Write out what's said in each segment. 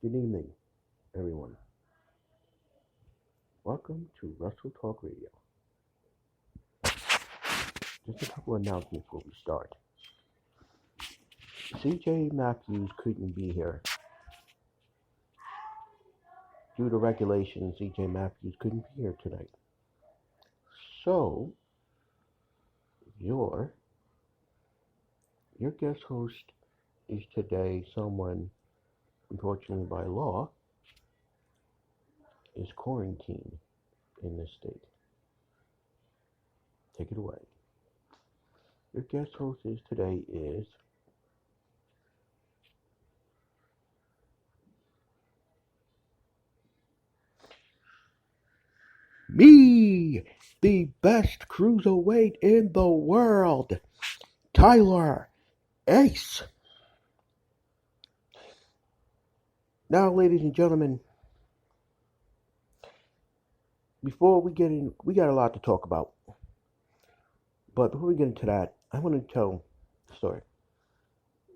Good evening, everyone. Welcome to Russell Talk Radio. Just a couple of announcements before we start. CJ Matthews couldn't be here. Due to regulations, CJ Matthews couldn't be here tonight. So, your guest host is today someone, unfortunately by law, is quarantined in this state. Take it away. Your guest host today is me, the best cruiserweight in the world, Tyler Ace. Now, ladies and gentlemen, before we get in, we got a lot to talk about. But before we get into that, I want to tell the story.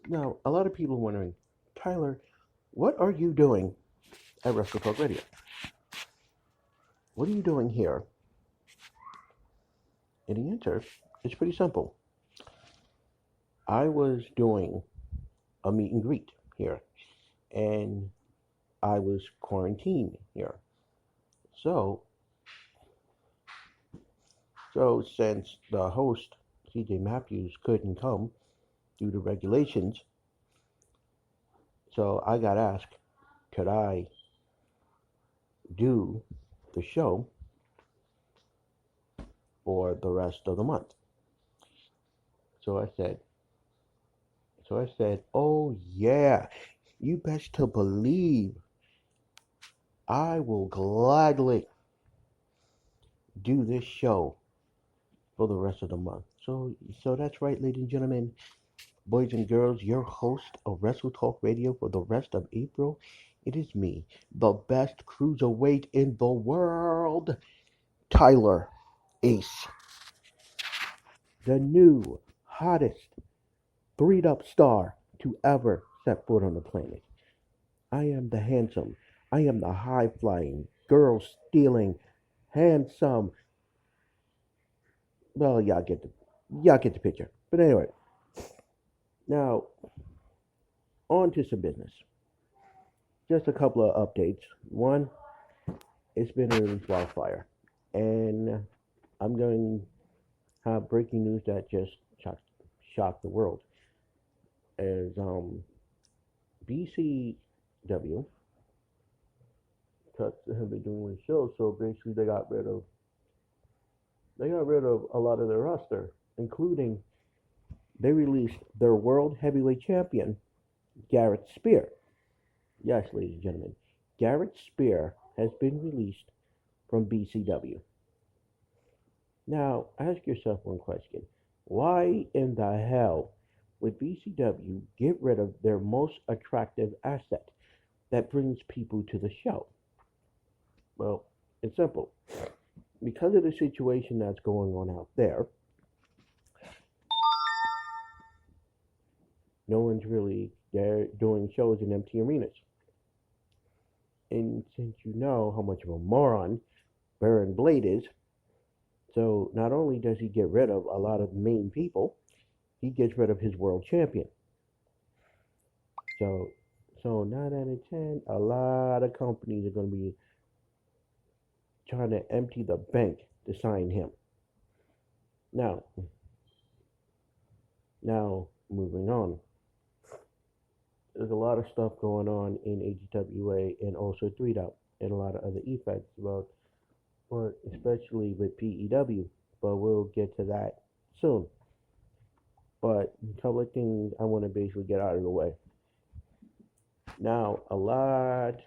Now, a lot of people are wondering, Tyler, what are you doing at Wrestle Talk Radio? What are you doing here? And the answer is pretty simple. I was doing a meet and greet here, and I was quarantined here. So since the host, CJ Matthews, couldn't come due to regulations, so I got asked, could I do the show for the rest of the month? So I said, oh yeah, you best to believe I will gladly do this show for the rest of the month. So that's right, ladies and gentlemen, boys and girls, your host of Wrestle Talk Radio for the rest of April. It is me, the best cruiserweight in the world, Tyler Ace. The new, hottest, threed-up star to ever set foot on the planet. I am the handsome, I am the high-flying, girl-stealing, handsome. Well, y'all get the picture. But anyway, now on to some business. Just a couple of updates. One, it's been a release wildfire, and I'm going to have breaking news that just shocked the world. As BCW cuts have been doing shows, so basically they got rid of a lot of their roster, including they released their world heavyweight champion, Garrett Spear. Yes, ladies and gentlemen, Garrett Spear has been released from BCW. Now, ask yourself one question. Why in the hell would BCW get rid of their most attractive asset that brings people to the show? Well, it's simple. Because of the situation that's going on out there, no one's really there doing shows in empty arenas. And since you know how much of a moron Baron Blade is, so not only does he get rid of a lot of main people, he gets rid of his world champion. So 9 out of 10, a lot of companies are going to be trying to empty the bank to sign him. Now moving on. There's a lot of stuff going on in AGWA and also 3-Dot and a lot of other effects about, but especially with PEW. But we'll get to that soon. But a couple of things I want to basically get out of the way. Now, a lot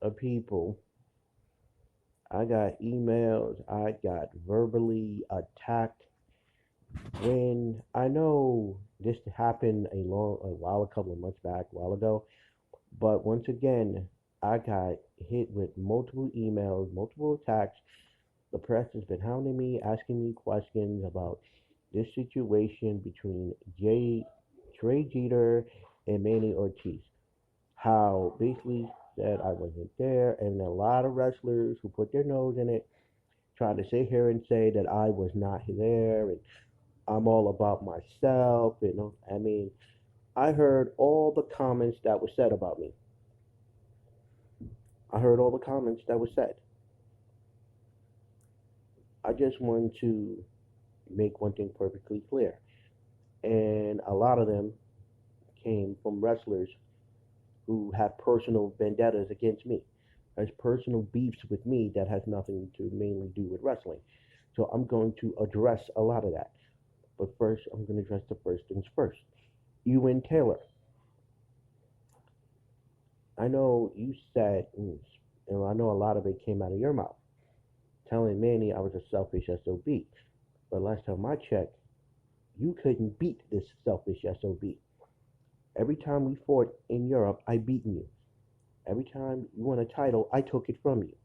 of people, I got emails, I got verbally attacked. When I know this happened a couple of months back, a while ago, but once again, I got hit with multiple emails, multiple attacks. The press has been hounding me, asking me questions about this situation between Trey Jeter and Manny Ortiz. how basically said I wasn't there, and a lot of wrestlers who put their nose in it tried to sit here and say that I was not there and I'm all about myself. I mean, I heard all the comments that was said about me. I heard all the comments that was said. I just want to make one thing perfectly clear, and a lot of them came from wrestlers who have personal vendettas against me, has personal beefs with me that has nothing to mainly do with wrestling. So I'm going to address a lot of that. But first, I'm going to address the first things first. Ewan Taylor. I know you said, and I know a lot of it came out of your mouth, telling Manny I was a selfish SOB. But last time I checked, you couldn't beat this selfish SOB. Every time we fought in Europe, I beaten you. Every time you won a title, I took it from you.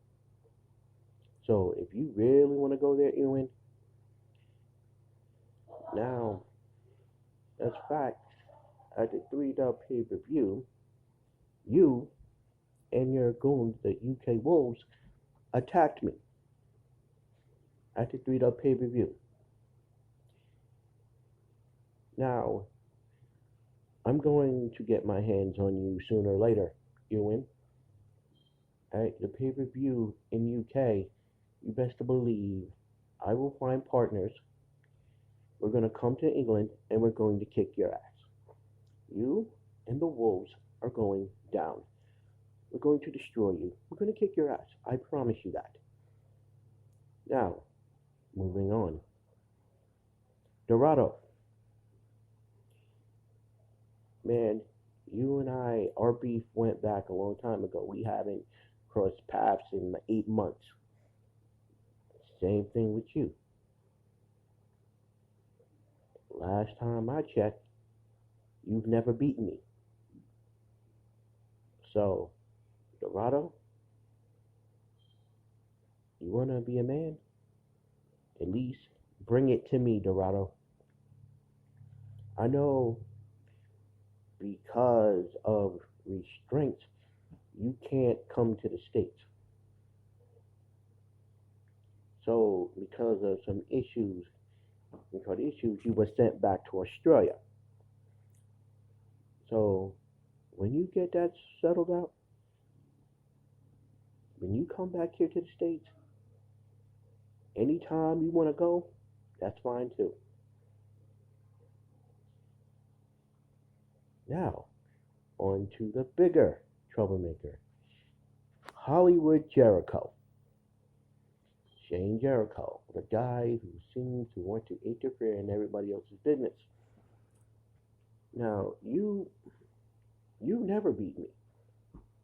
So if you really want to go there, Ewan, now, as fact, at the 3 Dub pay-per-view, you and your goons, the UK Wolves, attacked me at the 3 Dub pay-per-view. Now, I'm going to get my hands on you sooner or later, Ewan. At the pay-per-view in UK, you best to believe I will find partners. We're going to come to England and we're going to kick your ass. You and the Wolves are going down. We're going to destroy you. We're going to kick your ass. I promise you that. Now, moving on. Dorado. Man, you and I, our beef went back a long time ago. We haven't crossed paths in 8 months. Same thing with you. Last time I checked, you've never beaten me. So, Dorado, you want to be a man? At least bring it to me, Dorado. I know because of restraints, you can't come to the States. So, because of some issues, you were sent back to Australia. So, when you get that settled out, when you come back here to the States, anytime you want to go, that's fine too. Now, on to the bigger troublemaker, Hollywood Jericho. Shane Jericho, the guy who seems to want to interfere in everybody else's business. Now, you never beat me.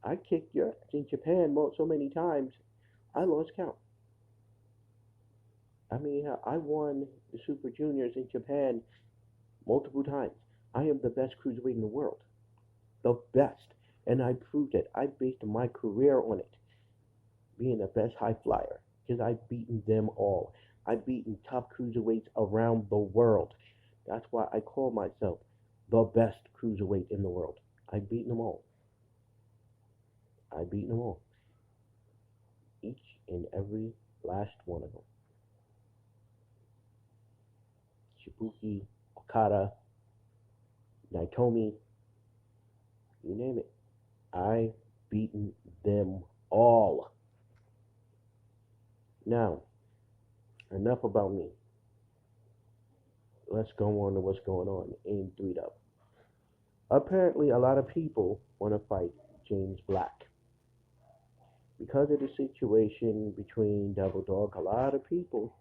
I kicked your ass in Japan so many times, I lost count. I mean, I won the Super Juniors in Japan multiple times. I am the best cruiserweight in the world. The best. And I proved it. I based my career on it. Being the best high flyer. Because I've beaten them all. I've beaten top cruiserweights around the world. That's why I call myself the best cruiserweight in the world. I've beaten them all. I've beaten them all. Each and every last one of them. Shibuki, Okada, Naitomi, you name it. I've beaten them all. Now, enough about me. Let's go on to what's going on in 3Dub. Apparently, a lot of people want to fight James Black. Because of the situation between Devil Dog, a lot of people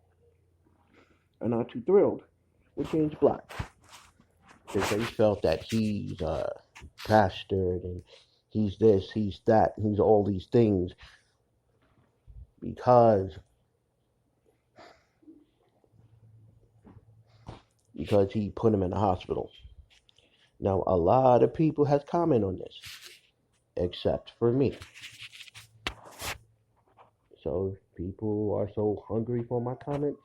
are not too thrilled with James Black. Because they felt that he's a bastard and he's this, he's that, he's all these things because he put him in the hospital. Now, a lot of people has commented on this, except for me. So, people are so hungry for my comments.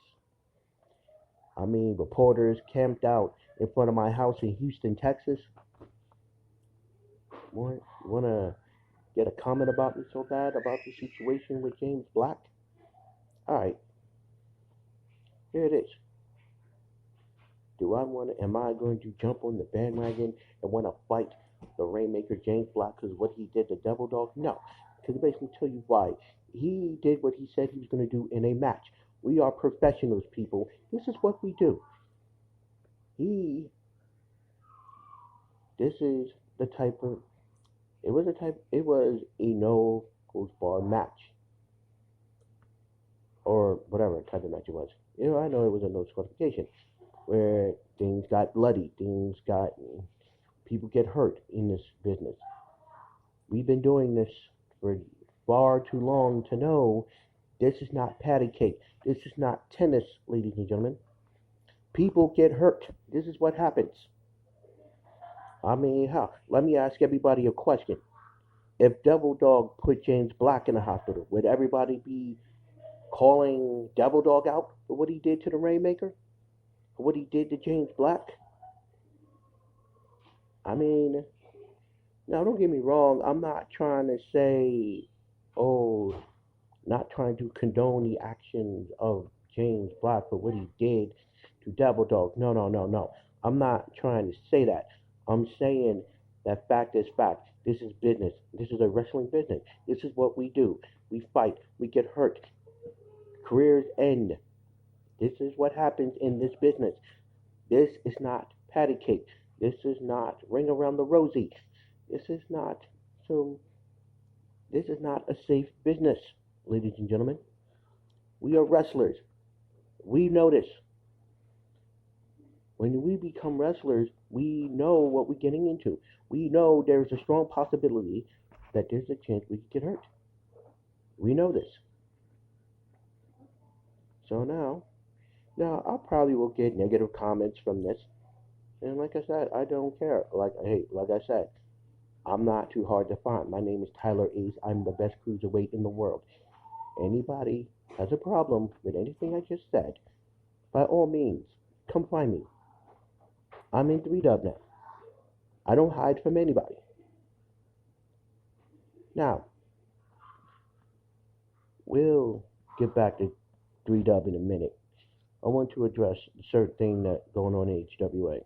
I mean, reporters camped out in front of my house in Houston, Texas. wanna get a comment about me so bad about the situation with James Black? All right, here it is. Am I going to jump on the bandwagon and want to fight the Rainmaker James Black because what he did to Devil Dog? No, because it basically tell you why. He did what he said he was going to do in a match. We are professionals, people. This is what we do. He, this is the type of, it was a no holds bar match. Or whatever type of match it was. I know it was a no disqualification where things got bloody, people get hurt in this business. We've been doing this for far too long to know this is not patty cake. This is not tennis, ladies and gentlemen. People get hurt. This is what happens. I mean, how? Let me ask everybody a question. If Devil Dog put James Black in the hospital, would everybody be calling Devil Dog out for what he did to the Rainmaker? For what he did to James Black? I mean, now don't get me wrong. I'm not trying to say, oh, not trying to condone the actions of James Black for what he did to Devil Dog. No, no, no, no. I'm not trying to say that. I'm saying that fact is fact. This is business. This is a wrestling business. This is what we do. We fight. We get hurt. Careers end. This is what happens in this business. This is not patty cake. This is not ring around the rosy. This is not some. This is not a safe business, ladies and gentlemen. We are wrestlers. We know this. When we become wrestlers, we know what we're getting into. We know there's a strong possibility that there's a chance we could get hurt. We know this. So now I probably will get negative comments from this. And like I said, I don't care. Like I said, I'm not too hard to find. My name is Tyler Ace. I'm the best cruiserweight in the world. Anybody has a problem with anything I just said, by all means, come find me. I'm in 3-Dub now. I don't hide from anybody. Now, we'll get back to 3-Dub in a minute. I want to address a certain thing that's going on in HWA.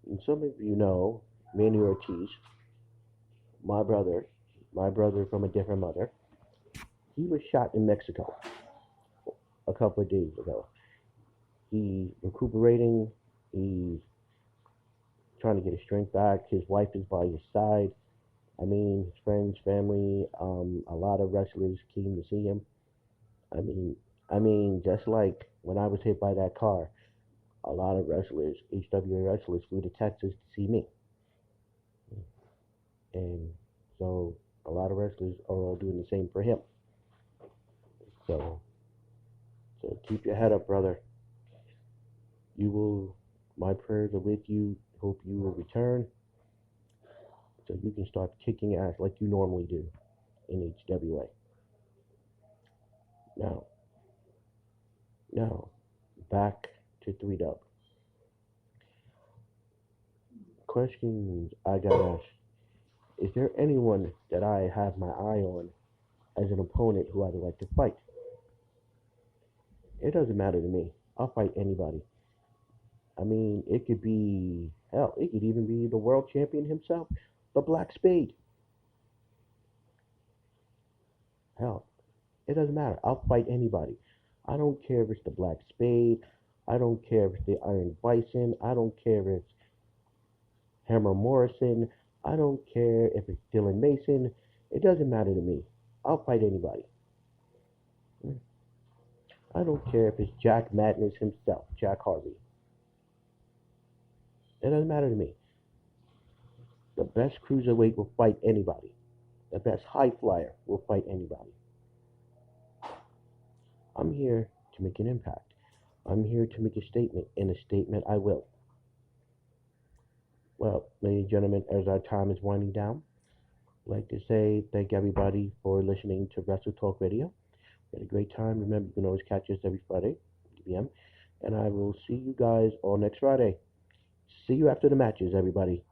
And some of you know Manny Ortiz, my brother from a different mother. He was shot in Mexico a couple of days ago. He's recuperating. He's trying to get his strength back. His wife is by his side. I mean, his friends, family, a lot of wrestlers came to see him. I mean, just like when I was hit by that car, a lot of wrestlers, HWA wrestlers, flew to Texas to see me. And so a lot of wrestlers are all doing the same for him. So keep your head up, brother. My prayers are with you. Hope you will return so you can start kicking ass like you normally do in HWA. Now, back to 3-Dub. Questions I got asked. Is there anyone that I have my eye on as an opponent who I'd like to fight? It doesn't matter to me. I'll fight anybody. I mean, it could be, hell, it could even be the world champion himself, the Black Spade. Hell, it doesn't matter. I'll fight anybody. I don't care if it's the Black Spade. I don't care if it's the Iron Bison. I don't care if it's Hammer Morrison. I don't care if it's Dylan Mason. It doesn't matter to me. I'll fight anybody. I don't care if it's Jack Madness himself, Jack Harvey. It doesn't matter to me. The best cruiserweight will fight anybody. The best high flyer will fight anybody. I'm here to make an impact. I'm here to make a statement, and a statement I will. Well, ladies and gentlemen, as our time is winding down, I'd like to say thank everybody for listening to Wrestle Talk Radio. We had a great time. Remember, you can always catch us every Friday, 8 p.m. And I will see you guys all next Friday. See you after the matches, everybody.